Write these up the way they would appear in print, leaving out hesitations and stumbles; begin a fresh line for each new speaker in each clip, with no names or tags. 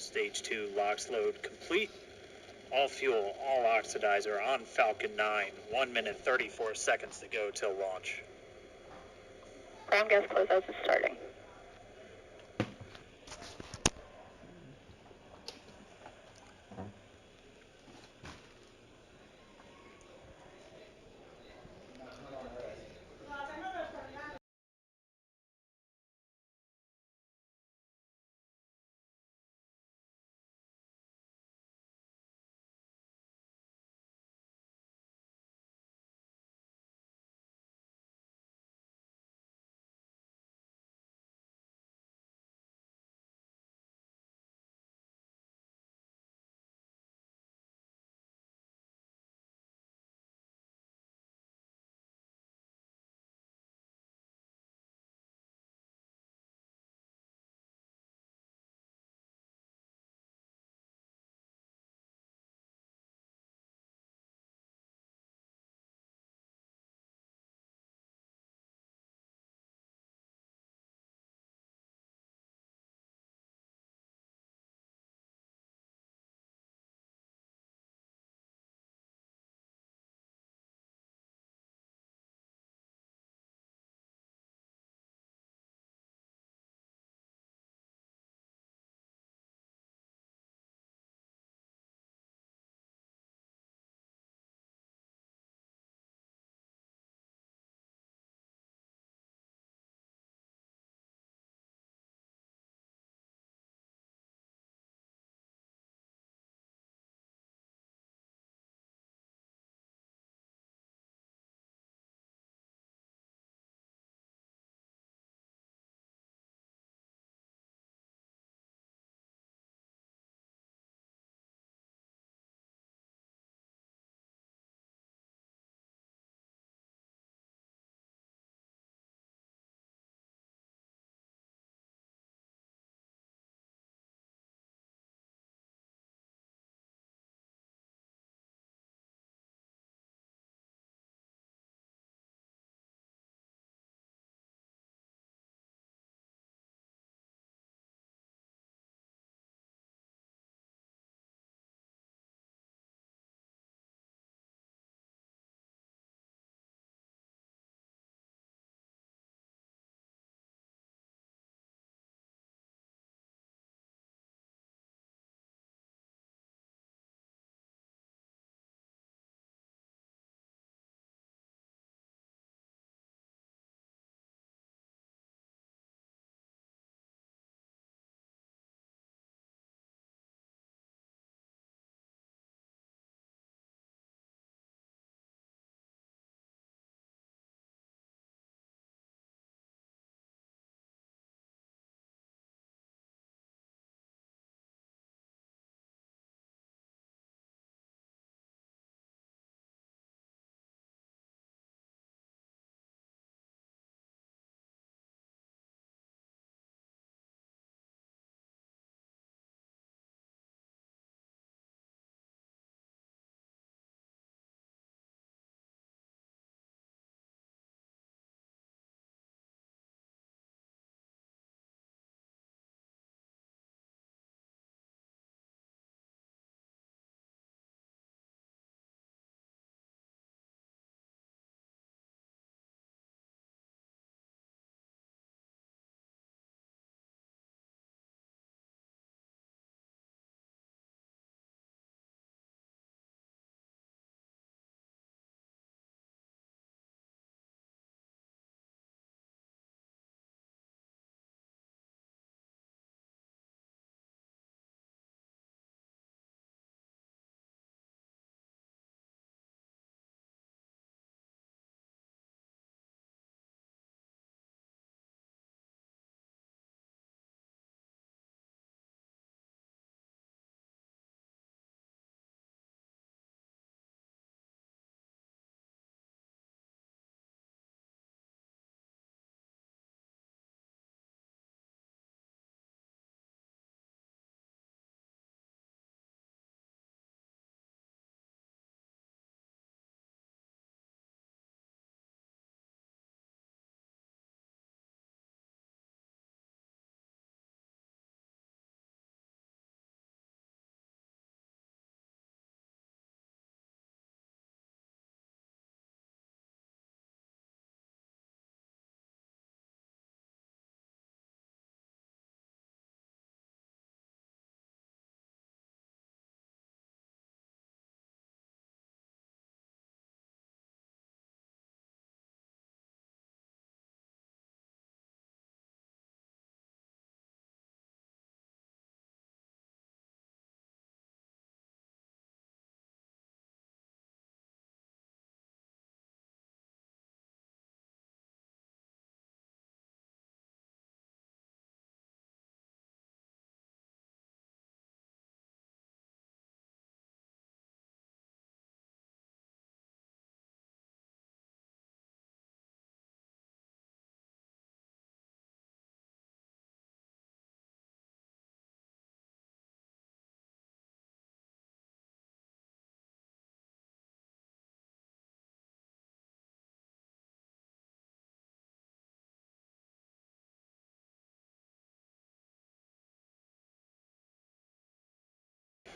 Stage 2 LOX load complete. All fuel, all oxidizer on Falcon 9. 1 minute 34 seconds to go till launch.
Ground gas closeouts is starting.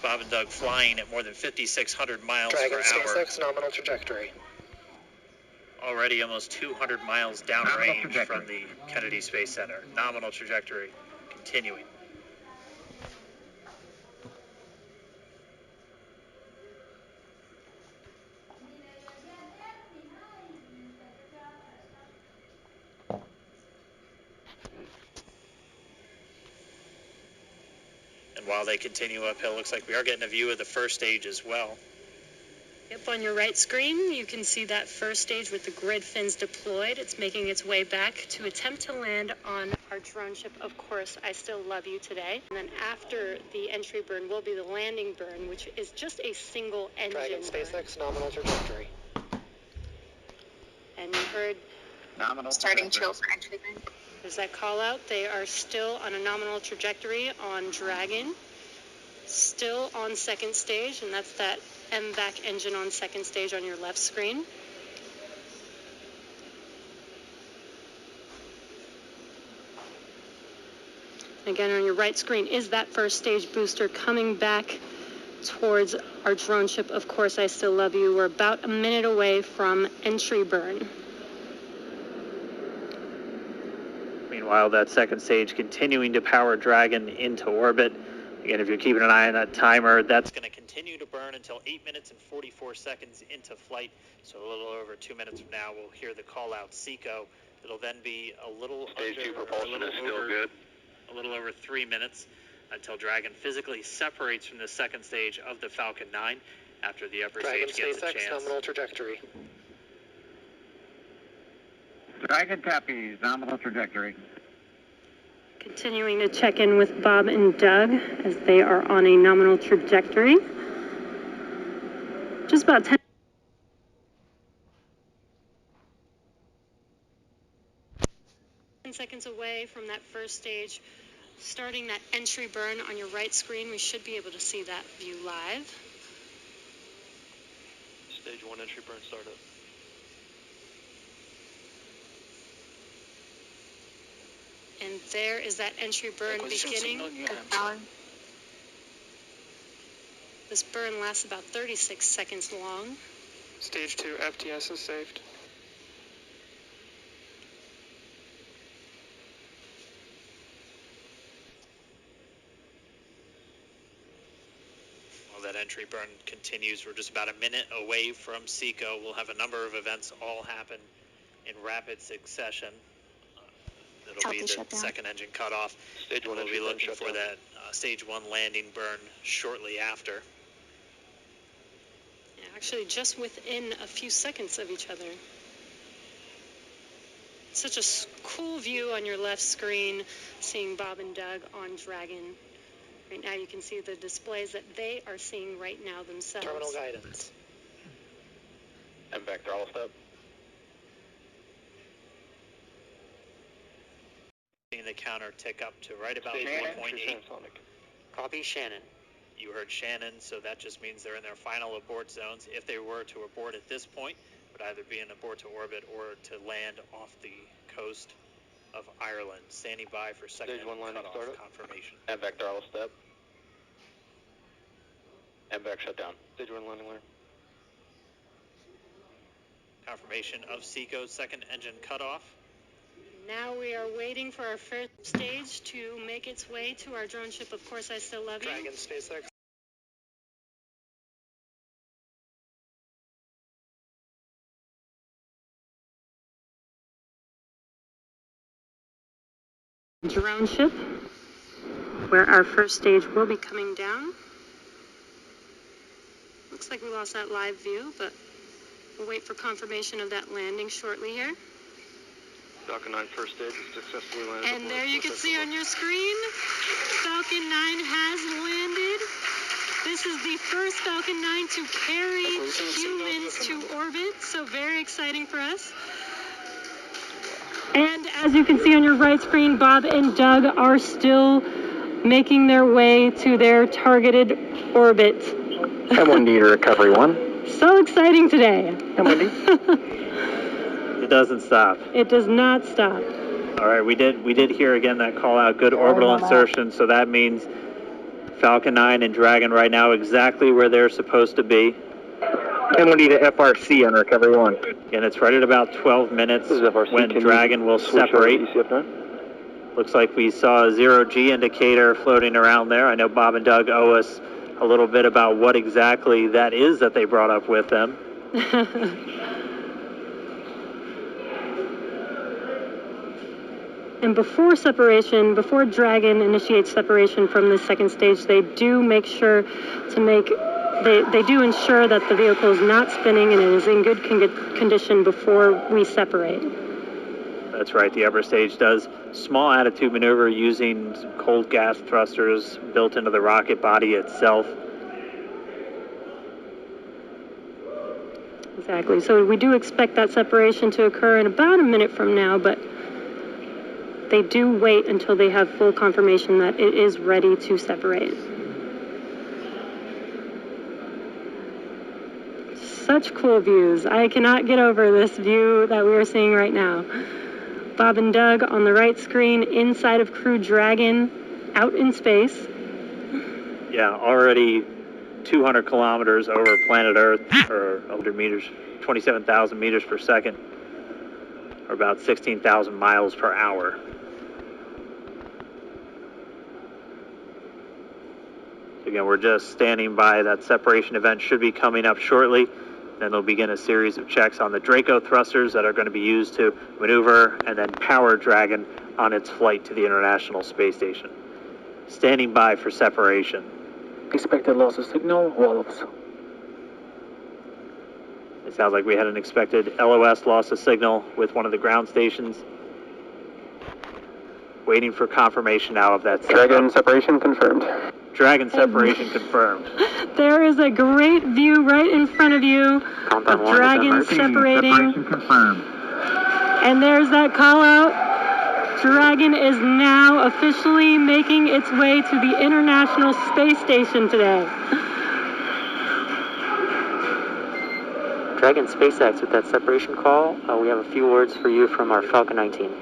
Bob and Doug flying at more than 5,600 miles
Dragon
per hour.
SpaceX nominal trajectory.
Already almost 200 miles downrange from the Kennedy Space Center. Nominal trajectory continuing. And while they continue uphill, looks like we are getting a view of the first stage as well.
Yep, on your right screen, you can see that first stage with the grid fins deployed. It's making its way back to attempt to land on our drone ship, Of Course I Still Love You Today. And then after the entry burn will be the landing burn, which is just a single engine
Dragon SpaceX nominal trajectory.
And you heard
Nominal starting chill for entry burn.
there's that call out. They are still on a nominal trajectory on Dragon. Still on second stage, and that's that MVAC engine on second stage on your left screen. Again, on your right screen is that first stage booster coming back towards our drone ship, Of Course I Still Love You. We're about a minute away from entry burn.
Meanwhile, that second stage continuing to power Dragon into orbit. Again, if you're keeping an eye on that timer, that's going to continue to burn until 8 minutes and 44 seconds into flight. So a little over 2 minutes from now, we'll hear the call out SECO. It'll then be a little
Stage 2 propulsion is still good.
A little over 3 minutes until Dragon physically separates from the second stage of the Falcon 9 after the upper
Dragon
stage gets a
SpaceX
chance.
nominal trajectory.
Dragon copies, nominal trajectory.
Continuing to check in with Bob and Doug as they are on a nominal trajectory. Just about 10 seconds away from that first stage. Starting that entry burn on your right screen, we should be able to see that view live.
Stage 1 entry burn startup.
And there is that entry burn beginning. This burn lasts about 36 seconds long.
Stage 2 FTS is saved.
While that entry burn continues, we're just about a minute away from SECO. We'll have a number of events all happen in rapid succession. It'll be the second engine cutoff.
Stage 1
we'll
entry
be
burn
looking for that stage 1 landing burn shortly after.
Yeah, actually, just within a few seconds of each other. Such a cool view on your left screen, seeing Bob and Doug on Dragon. Right now you can see the displays that they are seeing right now themselves.
Terminal guidance.
MVAC throttle step.
Seeing the counter tick up to right about
Stage
1.8.
Copy Shannon.
You heard Shannon, so that just means they're in their final abort zones. If they were to abort at this point, would either be an abort to orbit or to land off the coast of Ireland. Standing by for second
Stage 1 landing
cutoff
startup.
confirmation.
MVAC throttle step. MVAC shutdown. Stage 1 landing learn.
Confirmation of SECO's second engine cutoff.
Now we are waiting for our first stage to make its way to our drone ship, Of Course I Still Love You.
Dragon SpaceX.
Drone ship, where our first stage will be coming down. Looks like we lost that live view, but we'll wait for confirmation of that landing shortly here.
Falcon 9 first stage is successfully landed.
And there you can see on your screen, Falcon 9 has landed. This is the first Falcon 9 to carry humans to orbit, so very exciting for us. And as you can see on your right screen, Bob and Doug are still making their way to their targeted orbit.
M1D to recovery 1.
So exciting today.
M1D.
It doesn't stop.
It does not stop.
All right, we did hear again that call out, good orbital insertion, so that means Falcon 9 and Dragon right now exactly where they're supposed to be.
Penalty to FRC on recovery 1.
And it's right at about 12 minutes when Dragon will separate. Looks like we saw a 0G indicator floating around there. I know Bob and Doug owe us a little bit about what exactly that is that they brought up with them.
And before separation, before Dragon initiates separation from the second stage, they do make sure to make, they do ensure that the vehicle is not spinning and it is in good condition before we separate.
That's right, the upper stage does small attitude maneuver using cold gas thrusters built into the rocket body itself.
Exactly, so we do expect that separation to occur in about a minute from now, but they do wait until they have full confirmation that it is ready to separate. Such cool views. I cannot get over this view that we are seeing right now. Bob and Doug on the right screen, inside of Crew Dragon, out in space.
Yeah, already 200 kilometers over planet Earth, or 100 meters, 27,000 meters per second, or about 16,000 miles per hour. Again, we're just standing by. That separation event should be coming up shortly. Then they'll begin a series of checks on the Draco thrusters that are going to be used to maneuver and then power Dragon on its flight to the International Space Station. Standing by for separation.
Expected loss of signal, Wolves.
It sounds like we had an expected LOS loss of signal with one of the ground stations. Waiting for confirmation now of that.
Dragon separation confirmed.
Dragon separation confirmed.
There is a great view right in front of you of Dragon separating.
Separation confirmed.
And there's that call out. Dragon is now officially making its way to the International Space Station today.
Dragon SpaceX with that separation call. We have a few words for you from our Falcon 9 team.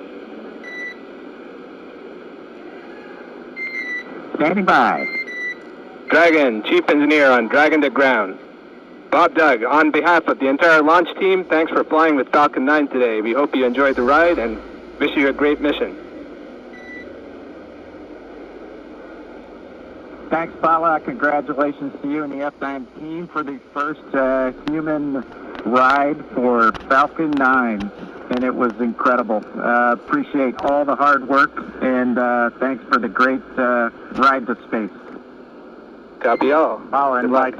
Standing by.
Dragon, Chief Engineer on Dragon to ground. Bob Doug, on behalf of the entire launch team, thanks for flying with Falcon 9 today. We hope you enjoyed the ride and wish you a great mission.
Thanks, Paula. Congratulations to you and the F9 team for the first human ride for Falcon 9. And it was incredible. Appreciate all the hard work, and thanks for the great ride to space.
Copy all.
Paula, and like